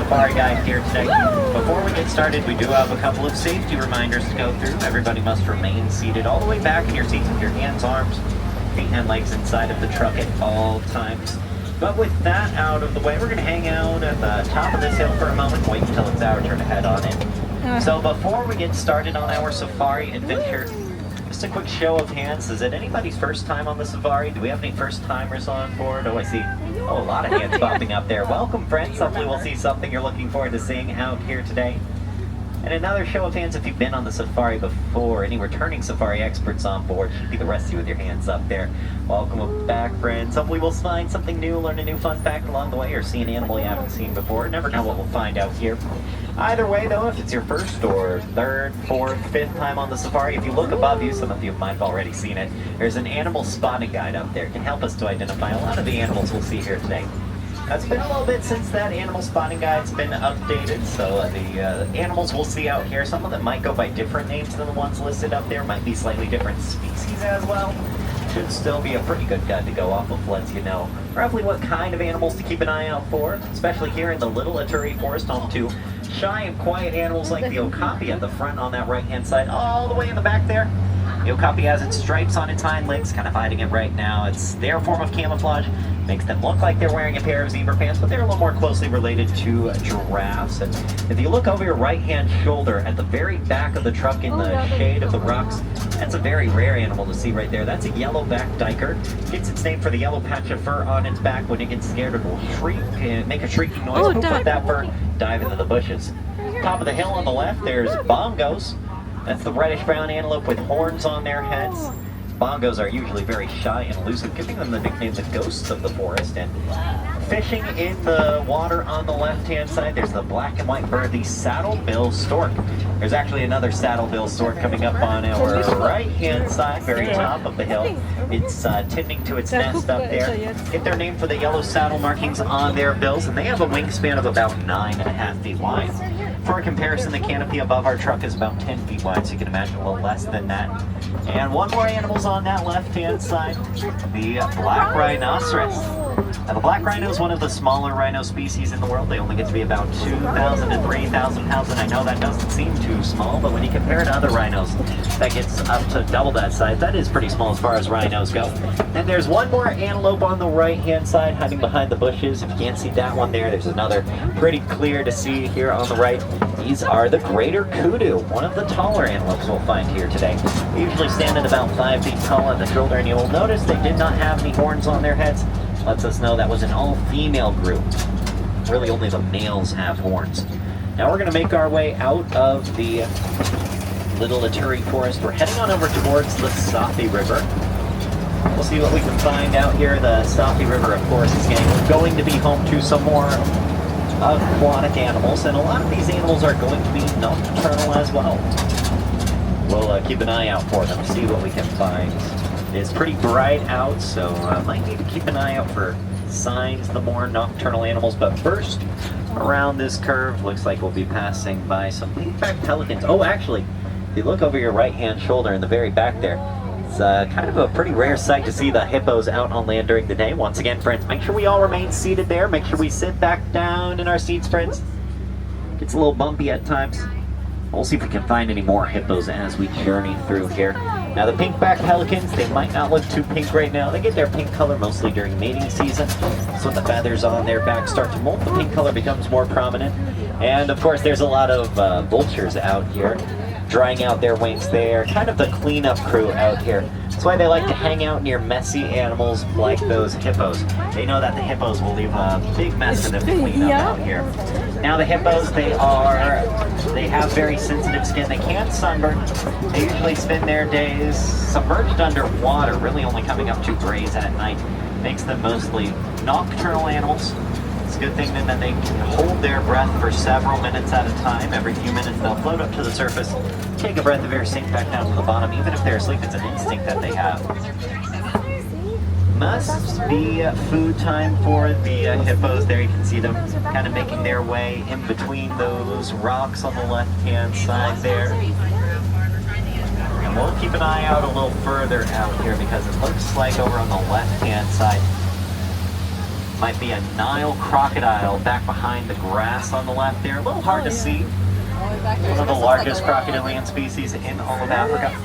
safari guide here today. Before we get started, we do have a couple of safety reminders to go through. Everybody must remain seated all the way back in your seats with your hands, arms, feet, and legs inside of the truck at all times. But with that out of the way, we're going to hang out at the top of this hill for a moment, wait until it's our turn to head on in. So before we get started on our safari adventure, just a quick show of hands. Is it anybody's first time on the safari? Do we have any first timers on board? Oh, I see. Oh, a lot of hands popping up there. Welcome, friends. Hopefully we'll see something you're looking forward to seeing out here today. And another show of hands if you've been on the safari before. Any returning safari experts on board. Should be the rest of you with your hands up there. Welcome back, friends. Hopefully we'll find something new, learn a new fun fact along the way, or see an animal you haven't seen before. Never know what we'll find out here. Either way, though, if it's your first or third, fourth, fifth time on the safari, if you look above you, some of you might have already seen it, there's an animal spotting guide up there. It can help us to identify a lot of the animals we'll see here today. It's been a little bit since that animal spotting guide's been updated, so the animals we'll see out here, some of them might go by different names than the ones listed up there, might be slightly different species as well. Should still be a pretty good guide to go off of, lets you know roughly what kind of animals to keep an eye out for, especially here in the Little Unsere Forest, home to shy and quiet animals like the okapi at the front on that right-hand side, all the way in the back there. The okapi has its stripes on its hind legs, kind of hiding it right now. It's their form of camouflage. Makes them look like they're wearing a pair of zebra pants, but they're a little more closely related to giraffes. And if you look over your right-hand shoulder at the very back of the truck in the shade of the rocks, that's a very rare animal to see right there. That's a yellow-backed duiker. It gets its name for the yellow patch of fur on its back. When it gets scared, it will shriek and make a shrieking noise. Poof with that fur, dive into the bushes. Top of the hill on the left, there's bongos. That's the reddish-brown antelope with horns on their heads. Bongos are usually very shy and elusive, giving them the nickname the ghosts of the forest. And fishing in the water on the left-hand side, there's the black and white bird, the saddle-bill stork. There's actually another saddle-bill stork coming up on our right-hand side, very top of the hill. It's tending to its nest up there. Get their name for the yellow saddle markings on their bills, and they have a wingspan of about 9.5 feet wide. For a comparison, the canopy above our truck is about 10 feet wide, so you can imagine a little less than that. And one more animal's on that left-hand side, the black rhinoceros. Now, the black rhino is one of the smaller rhino species in the world. They only get to be about 2,000 to 3,000 pounds, and I know that doesn't seem too small, but when you compare it to other rhinos, that gets up to double that size. That is pretty small as far as rhinos go. And there's one more antelope on the right-hand side, hiding behind the bushes. If you can't see that one there, there's another pretty clear to see here on the right. These are the greater kudu, one of the taller antelopes we'll find here today. They usually stand at about 5 feet tall on the shoulder, and you'll notice they did not have any horns on their heads. Lets us know that was an all-female group. Really only the males have horns. Now we're going to make our way out of the Little Unsere Forest. We're heading on over towards the Safi River. We'll see what we can find out here. The Safi River, of course, is going to be home to some more aquatic animals, and a lot of these animals are going to be nocturnal as well. We'll keep an eye out for them, see what we can find. It's pretty bright out, so might need to keep an eye out for signs of the more nocturnal animals. But first, around this curve, looks like we'll be passing by some pink-backed pelicans. Oh, actually, if you look over your right-hand shoulder in the very back there, it's kind of a pretty rare sight to see the hippos out on land during the day. Once again, friends, make sure we all remain seated there. Make sure we sit back down in our seats, friends. Gets a little bumpy at times. We'll see if we can find any more hippos as we journey through here. Now, the pink-backed pelicans, they might not look too pink right now. They get their pink color mostly during mating season. So when the feathers on their back start to molt, the pink color becomes more prominent. And, of course, there's a lot of vultures out here, drying out their wings. They're kind of the cleanup crew out here. That's why they like to hang out near messy animals like those hippos. They know that the hippos will leave a big mess for them to clean up out here. Now the hippos, they have very sensitive skin. They can't sunburn. They usually spend their days submerged underwater, really only coming up to graze at night. Makes them mostly nocturnal animals. It's a good thing then that they can hold their breath for several minutes at a time. Every few minutes they'll float up to the surface, take a breath of air, sink back down to the bottom. Even if they're asleep, it's an instinct that they have. Must be food time for the hippos. There you can see them kind of making their way in between those rocks on the left-hand side there. And we'll keep an eye out a little further out here because it looks like over on the left-hand side Might be a Nile crocodile back behind the grass on the left there. A little hard to see. One of the largest crocodilian species in all of Africa.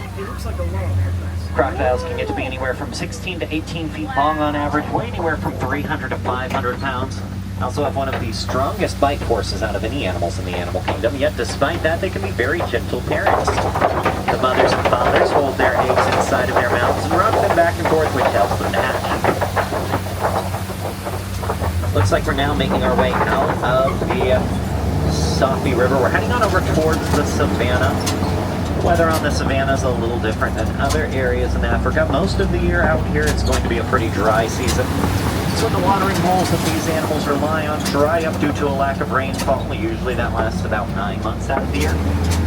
Crocodiles can get to be anywhere from 16 to 18 feet long on average, weigh anywhere from 300 to 500 pounds. Also have one of the strongest bite forces out of any animals in the animal kingdom, yet despite that they can be very gentle parents. The mothers and fathers hold their eggs inside of their mouths and rock them back and forth, which helps them to hatch. Looks like we're now making our way out of the Safi River. We're heading on over towards the savannah. The weather on the savannah is a little different than other areas in Africa. Most of the year out here it's going to be a pretty dry season. So when the watering holes that these animals rely on dry up due to a lack of rainfall, usually that lasts about 9 months out of the year,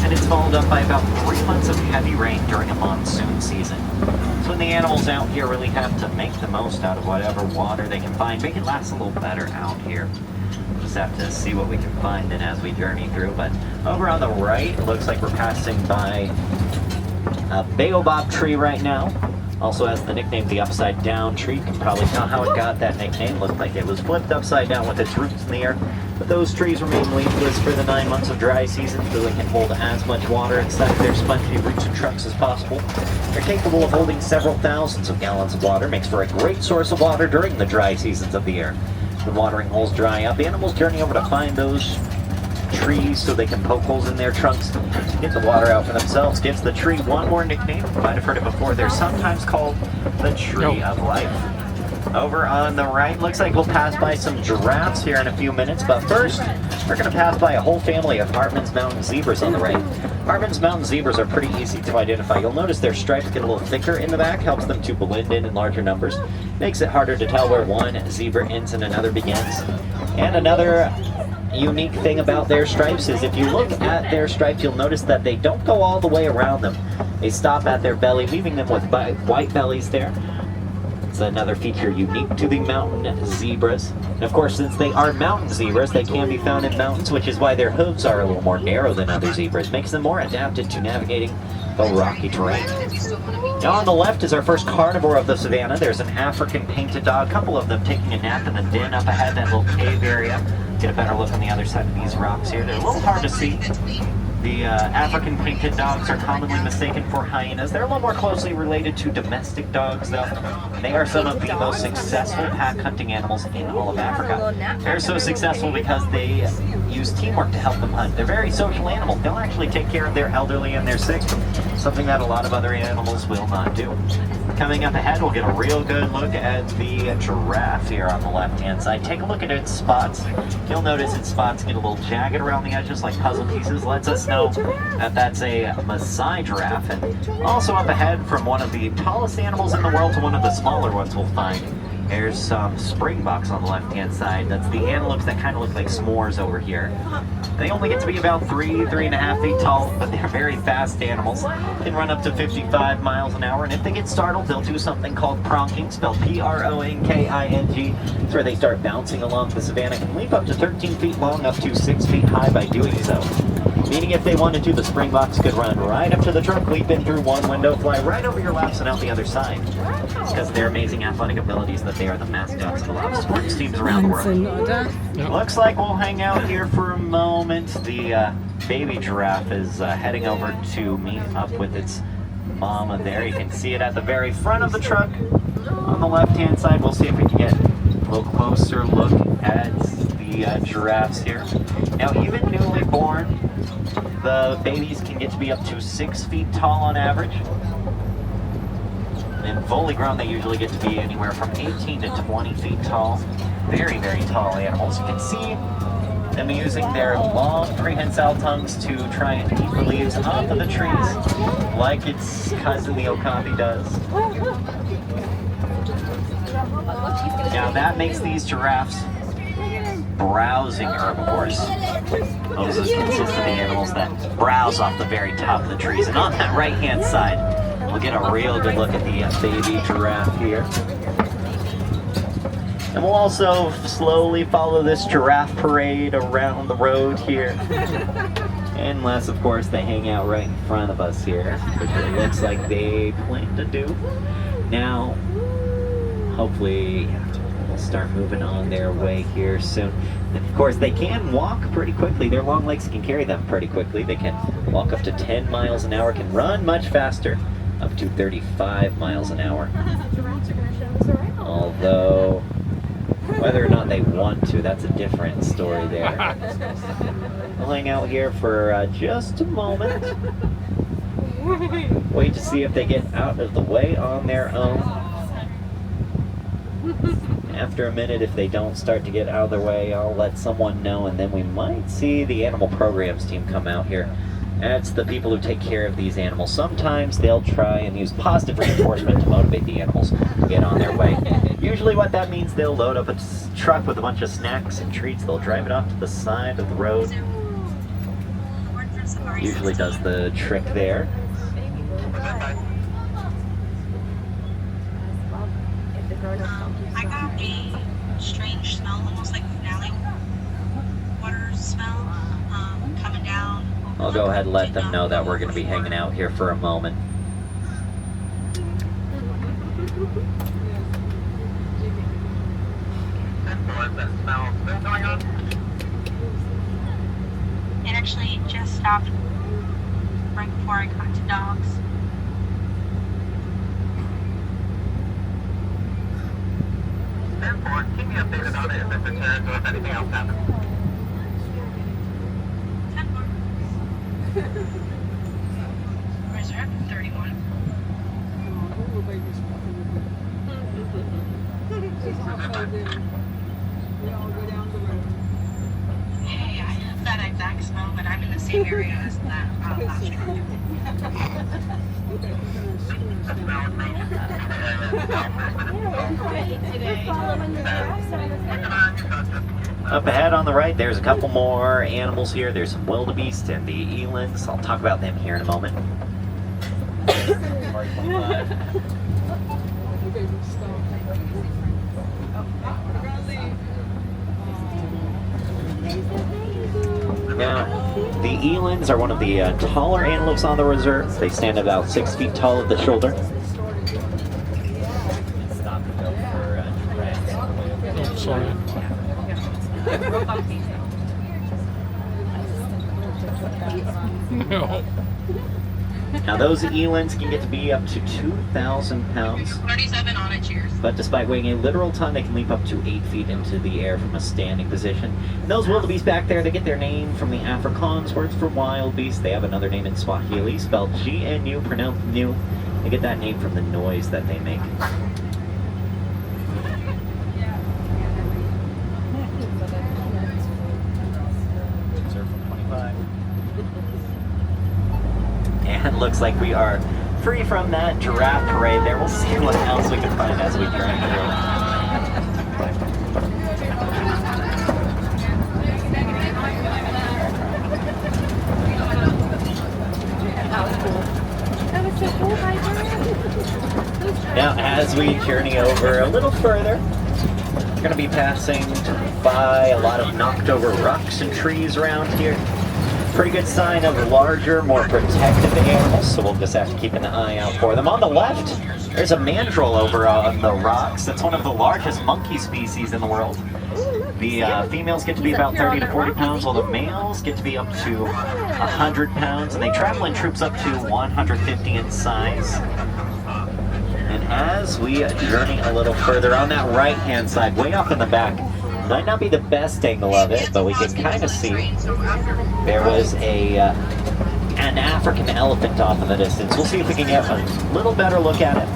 and it's followed up by about 3 months of heavy rain during a monsoon season. So when the animals out here really have to make the most out of whatever water they can find, make it last a little better out here. We'll just have to see what we can find in as we journey through. But over on the right, it looks like we're passing by a baobab tree right now. Also has the nickname the upside down tree. You can probably tell how it got that nickname. Looked like it was flipped upside down with its roots in the air. But those trees remain leafless for the 9 months of dry season so they can hold as much water inside of their spongy roots and trunks as possible. They're capable of holding several thousands of gallons of water, makes for a great source of water during the dry seasons of the year. When watering holes dry up, animals journey over to find those trees so they can poke holes in their trunks to get the water out for themselves. Gives the tree one more nickname. You might have heard it before. They're sometimes called the tree of life. Over on the right, looks like we'll pass by some giraffes here in a few minutes, but first we're going to pass by a whole family of Hartmann's mountain zebras on the right. Hartmann's mountain zebras are pretty easy to identify. You'll notice their stripes get a little thicker in the back, helps them to blend in larger numbers, makes it harder to tell where one zebra ends and another begins. And another unique thing about their stripes is if you look at their stripes, you'll notice that they don't go all the way around them. They stop at their belly, leaving them with white bellies there. It's another feature unique to the mountain zebras. And of course, since they are mountain zebras, they can be found in mountains, which is why their hooves are a little more narrow than other zebras, makes them more adapted to navigating the rocky terrain. Now on the left is our first carnivore of the savannah. There's an African painted dog, a couple of them taking a nap in the den up ahead, that little cave area. Get a better look on the other side of these rocks here. They're a little hard to see. The African painted dogs are commonly mistaken for hyenas. They're a little more closely related to domestic dogs, though. They are some of the most successful pack hunting animals in all of Africa. They're so successful because they use teamwork to help them hunt. They're very social animals. They'll actually take care of their elderly and their sick, something that a lot of other animals will not do. Coming up ahead, we'll get a real good look at the giraffe here on the left-hand side. Take a look at its spots. You'll notice its spots get a little jagged around the edges like puzzle pieces. Lets us know that that's a Maasai giraffe. And also up ahead, from one of the tallest animals in the world to one of the smaller ones we'll find, there's some springboks on the left-hand side. That's the antelopes that kind of look like s'mores over here. They only get to be about 3.5 feet tall, but they're very fast animals. They can run up to 55 miles an hour, and if they get startled, they'll do something called pronking, spelled P-R-O-N-K-I-N-G. It's where they start bouncing along the savannah, can leap up to 13 feet long, up to 6 feet high by doing so. Meaning if they wanted to, the springboks could run right up to the trunk, leap in through one window, fly right over your laps and out the other side. It's because of their amazing athletic abilities that they are the mascots of a lot of sports teams around the world. Looks like we'll hang out here for a moment. The baby giraffe is heading over to meet up with its mama there. You can see it at the very front of the truck on the left-hand side. We'll see if we can get a little closer look at the giraffes here. Now, even newly born, the babies can get to be up to 6 feet tall on average. And fully grown, they usually get to be anywhere from 18 to 20 feet tall. Very, very tall animals. You can see them using their long prehensile tongues to try and eat the leaves off of the trees, like its cousin the okapi does. Now that makes these giraffes browsing herbivores. Those consist of the animals that browse off the very top of the trees. And on that right-hand side, we'll get a real good look at the baby giraffe here. And we'll also slowly follow this giraffe parade around the road here. Unless, of course, they hang out right in front of us here, which it looks like they plan to do. Now, hopefully, They'll start moving on their way here soon. And of course, they can walk pretty quickly. Their long legs can carry them pretty quickly. They can walk up to 10 miles an hour, can run much faster, up to 35 miles an hour. Although, whether or not they want to, that's a different story there. We'll hang out here for just a moment. Wait to see if they get out of the way on their own. After a minute, if they don't start to get out of their way, I'll let someone know, and then we might see the animal programs team come out here. That's the people who take care of these animals. Sometimes they'll try and use positive reinforcement to motivate the animals to get on their way. Usually what that means, they'll load up a truck with a bunch of snacks and treats. They'll drive it off to the side of the road. Usually does the trick there. I got a strange smell, almost like finale water smell, coming down. I'll go ahead and let them know that we're going to be hanging out here for a moment. It actually just stopped right before I got to dogs. Keep me updated on it if it returns or if anything else happens. 10-4. Reserve 31. Hey, I have that exact smell, but I'm in the same area as that last year. Up ahead on the right, there's a couple more animals here. There's some wildebeest and the elands. I'll talk about them here in a moment. Now, the elands are one of the taller antelopes on the reserve. They stand about 6 feet tall at the shoulder. Sorry. No. Now those elands can get to be up to 2,000 pounds. 37 on it, cheers. But despite weighing a literal ton, they can leap up to 8 feet into the air from a standing position. And those wildebeest back there, they get their name from the Afrikaans words for wild beast. They have another name in Swahili, spelled G-N-U, pronounced new. They get that name from the noise that they make. And looks like we are free from that giraffe parade there. We'll see what else we can find as we journey through. Now, as we journey over a little further, we're going to be passing by a lot of knocked over rocks and trees around here. Pretty good sign of larger, more protective animals, so we'll just have to keep an eye out for them. On the left, there's a mandrill over on the rocks. That's one of the largest monkey species in the world. The females get to be about 30 to 40 pounds, while the males get to be up to 100 pounds, and they travel in troops up to 150 in size. And as we journey a little further, on that right-hand side, way off in the back, might not be the best angle of it, but we can kind of see there was an African elephant off in the distance. We'll see if we can get a little better look at it.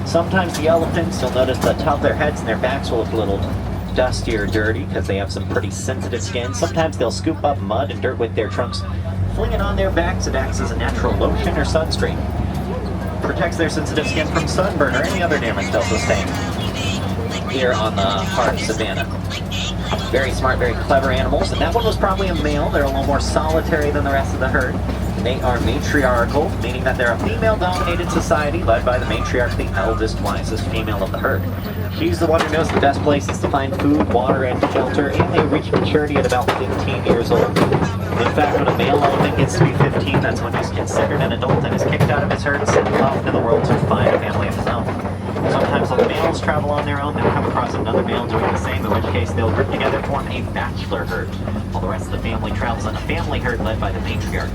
Sometimes the elephants, you'll notice the top of their heads and their backs will look a little dusty or dirty because they have some pretty sensitive skin. Sometimes they'll scoop up mud and dirt with their trunks, fling it on their backs. It acts as a natural lotion or sunscreen. Protects their sensitive skin from sunburn or any other damage they'll sustain. Here on the Fahrt Savannah. Very smart, very clever animals, and that one was probably a male. They're a little more solitary than the rest of the herd. They are matriarchal, meaning that they're a female-dominated society led by the matriarch, the eldest, wisest female of the herd. She's the one who knows the best places to find food, water, and shelter, and they reach maturity at about 15 years old. In fact, when a male elephant gets to be 15, that's when he's considered an adult and is kicked out of his herd and sent off into the world to find a family of his own. Sometimes they'll the males travel on their own, they'll come across another male doing the same, in which case they'll group together, form a bachelor herd, while the rest of the family travels on a family herd led by the matriarch.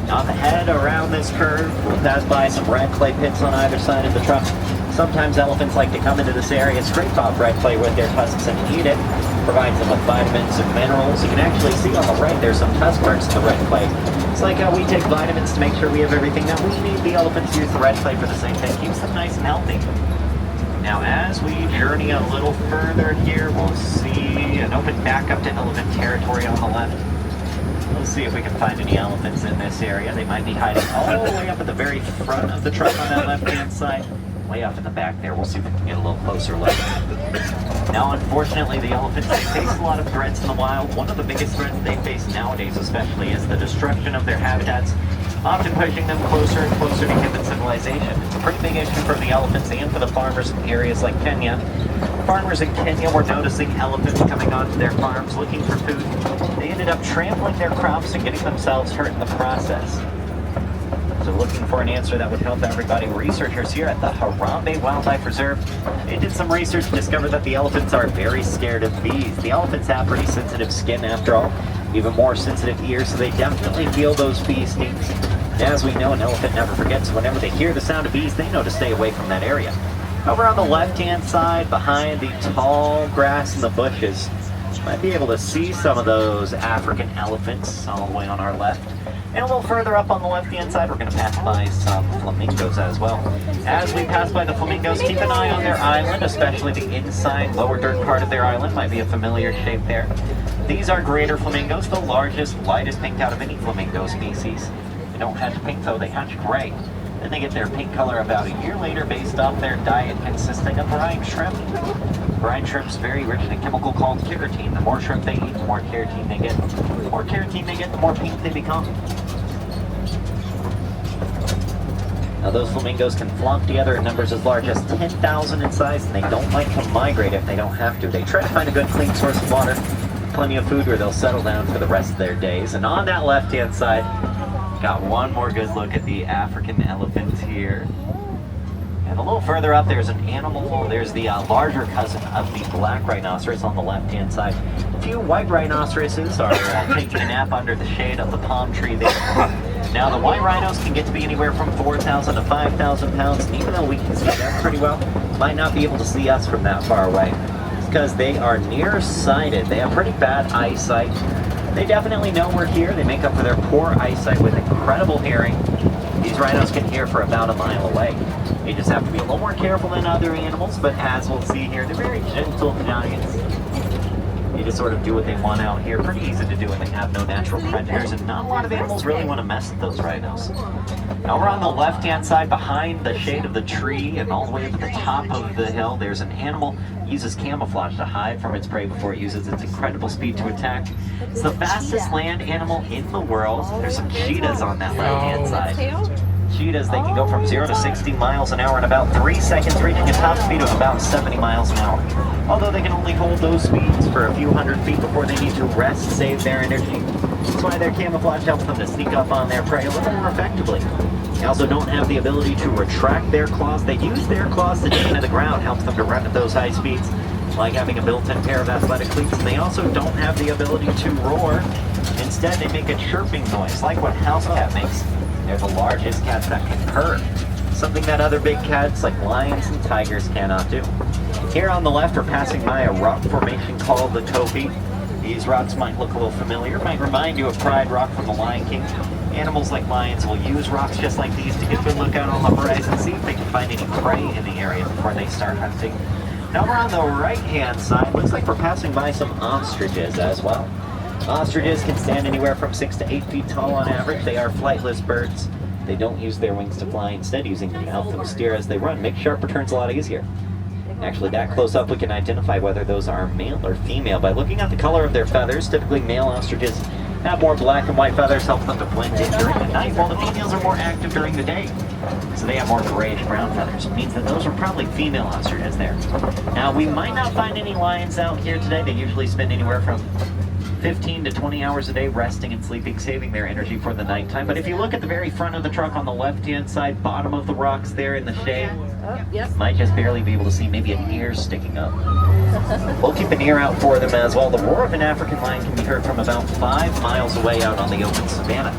Now on the head around this curve, we'll pass by some red clay pits on either side of the truck. Sometimes elephants like to come into this area, scrape off red clay with their tusks and eat it. Provides them with vitamins and minerals. You can actually see on the right there's some tusk marks in the red clay. It's like how we take vitamins to make sure we have everything that we need. The elephants use the red clay for the same thing. Keeps them nice and healthy. Now as we journey a little further here, we'll see an open back up to elephant territory on the left. We'll see if we can find any elephants in this area. They might be hiding all the way up at the very front of the truck on that left-hand side. Way up in the back there. We'll see if we can get a little closer look. Now, unfortunately, the elephants, they face a lot of threats in the wild. One of the biggest threats they face nowadays especially is the destruction of their habitats, often pushing them closer and closer to human civilization. It's a pretty big issue for the elephants and for the farmers in areas like Kenya. Farmers in Kenya were noticing elephants coming onto their farms looking for food. They ended up trampling their crops and getting themselves hurt in the process. So looking for an answer that would help everybody. Researchers here at the Harambe Wildlife Reserve, they did some research and discovered that the elephants are very scared of bees. The elephants have pretty sensitive skin after all, even more sensitive ears, so they definitely feel those bee stings. As we know, an elephant never forgets. Whenever they hear the sound of bees, they know to stay away from that area. Over on the left-hand side, behind the tall grass and the bushes, you might be able to see some of those African elephants all the way on our left. And a little further up on the left-hand side, we're going to pass by some flamingos as well. As we pass by the flamingos, keep an eye on their island, especially the inside, lower dirt part of their island. Might be a familiar shape there. These are greater flamingos, the largest, lightest pink out of any flamingo species. They don't hatch pink though, they hatch gray. Then they get their pink color about a year later based off their diet consisting of brine shrimp. Brine shrimp's very rich in a chemical called keratin. The more shrimp they eat, the more keratin they get. The more keratin they get, the more pink they become. Now those flamingos can flock together in numbers as large as 10,000 in size, and they don't like to migrate if they don't have to. They try to find a good clean source of water, plenty of food where they'll settle down for the rest of their days. And on that left-hand side, got one more good look at the African elephants here. And a little further up, there's an animal. There's the larger cousin of the black rhinoceros on the left-hand side. A few white rhinoceroses are taking a nap under the shade of the palm tree there. Now, the white rhinos can get to be anywhere from 4,000 to 5,000 pounds, and even though we can see them pretty well, might not be able to see us from that far away. It's because they are nearsighted. They have pretty bad eyesight. They definitely know we're here. They make up for their poor eyesight with incredible hearing. These rhinos can hear for about a mile away. They just have to be a little more careful than other animals, but as we'll see here, they're very gentle giants. They just sort of do what they want out here. Pretty easy to do when they have no natural predators, and not a lot of animals really want to mess with those rhinos. Now we're on the left-hand side behind the shade of the tree, and all the way up at the top of the hill, there's an animal that uses camouflage to hide from its prey before it uses its incredible speed to attack. It's the fastest land animal in the world. There's some cheetahs on that left-hand side. Cheetahs, they can go from 0 to 60 miles an hour in about 3 seconds, reaching a top speed of about 70 miles an hour. Although they can only hold those speeds for a few hundred feet before they need to rest, save their energy. That's why their camouflage helps them to sneak up on their prey a little more effectively. They also don't have the ability to retract their claws. They use their claws to dig into the ground, helps them to run at those high speeds, like having a built-in pair of athletic cleats. And they also don't have the ability to roar. Instead, they make a chirping noise, like what house cat makes. They're the largest cats that can purr, something that other big cats like lions and tigers cannot do. Here on the left, we're passing by a rock formation called the Kofi. These rocks might look a little familiar, might remind you of Pride Rock from The Lion King. Animals like lions will use rocks just like these to get a good look out on the horizon, see if they can find any prey in the area before they start hunting. Now we're on the right-hand side. Looks like we're passing by some ostriches as well. Ostriches can stand anywhere from 6 to 8 feet tall on average. They are flightless birds. They don't use their wings to fly, instead using them to help them steer as they run. Make sharp returns a lot easier. Actually, that close up, we can identify whether those are male or female by looking at the color of their feathers. Typically, male ostriches have more black and white feathers, help them to blend in during the night, while the females are more active during the day. So they have more grayish-brown feathers. It means that those are probably female ostriches there. Now, we might not find any lions out here today. They usually spend anywhere from 15 to 20 hours a day resting and sleeping, saving their energy for the nighttime. But if you look at the very front of the truck on the left-hand side, bottom of the rocks there in the shade, might just barely be able to see maybe an ear sticking up. We'll keep an ear out for them as well. The roar of an African lion can be heard from about 5 miles away out on the open savanna.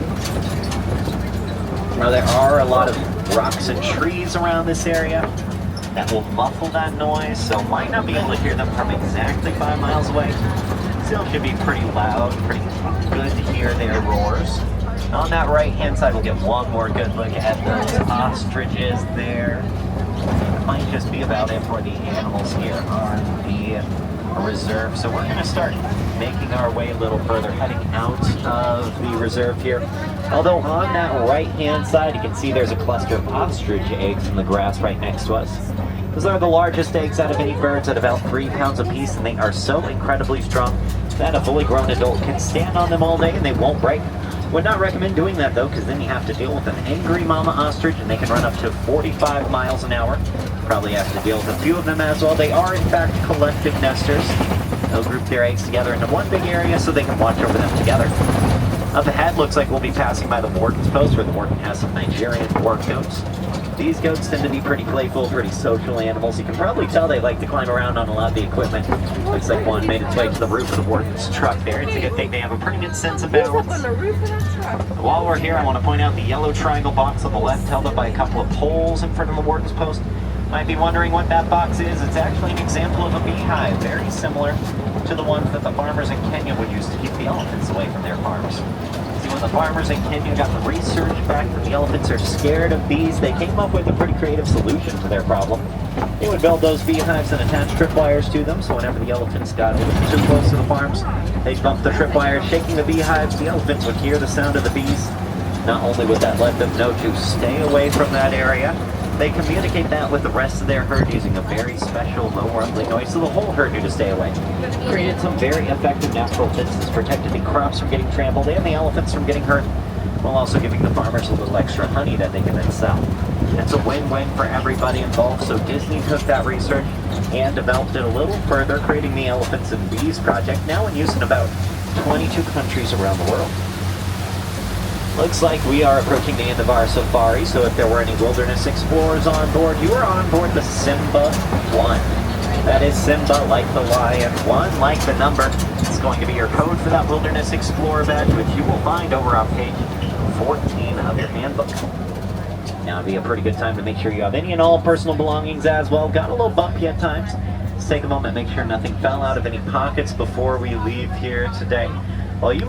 Now there are a lot of rocks and trees around this area that will muffle that noise, so might not be able to hear them from exactly 5 miles away. Still should be pretty loud, pretty good to hear their roars. On that right-hand side, we'll get one more good look at those ostriches there. It might just be about it for the animals here on the reserve. So we're going to start making our way a little further, heading out of the reserve here. Although on that right-hand side, you can see there's a cluster of ostrich eggs in the grass right next to us. Those are the largest eggs out of any birds at about 3 pounds apiece, and they are so incredibly strong that a fully grown adult can stand on them all day and they won't break. Would not recommend doing that though, because then you have to deal with an angry mama ostrich, and they can run up to 45 miles an hour. Probably have to deal with a few of them as well. They are in fact collective nesters. They'll group their eggs together into one big area so they can watch over them together. Up ahead, looks like we'll be passing by the warden's post, where the warden has some Nigerian war goats. These goats tend to be pretty playful, pretty social animals. You can probably tell they like to climb around on a lot of the equipment. Looks like one made its way to the roof of the warden's truck there. It's a good thing they have a pretty good sense of balance. On the roof of that truck. While we're here, I want to point out the yellow triangle box on the left, held up by a couple of poles in front of the warden's post. Might be wondering what that box is. It's actually an example of a beehive, very similar to the ones that the farmers in Kenya would use to keep the elephants away from their farms. See, when the farmers in Kenya got the research back that the elephants are scared of bees, they came up with a pretty creative solution to their problem. They would build those beehives and attach tripwires to them, so whenever the elephants got a little too close to the farms, they'd bump the tripwires, shaking the beehives. The elephants would hear the sound of the bees. Not only would that let them know to stay away from that area, they communicate that with the rest of their herd using a very special low rumbling noise, so the whole herd knew to stay away. Created some very effective natural fences, protected the crops from getting trampled and the elephants from getting hurt, while also giving the farmers a little extra honey that they can then sell. It's a win-win for everybody involved, so Disney took that research and developed it a little further, creating the Elephants and Bees project, now in use in about 22 countries around the world. Looks like we are approaching the end of our safari, so if there were any wilderness explorers on board, you are on board the Simba 1. That is Simba, like the lion, 1 like the number. It's going to be your code for that wilderness explorer badge, which you will find over on page 14 of your handbook. Now would be a pretty good time to make sure you have any and all personal belongings as well. Got a little bumpy at times. Let's take a moment, make sure nothing fell out of any pockets before we leave here today. Well, you might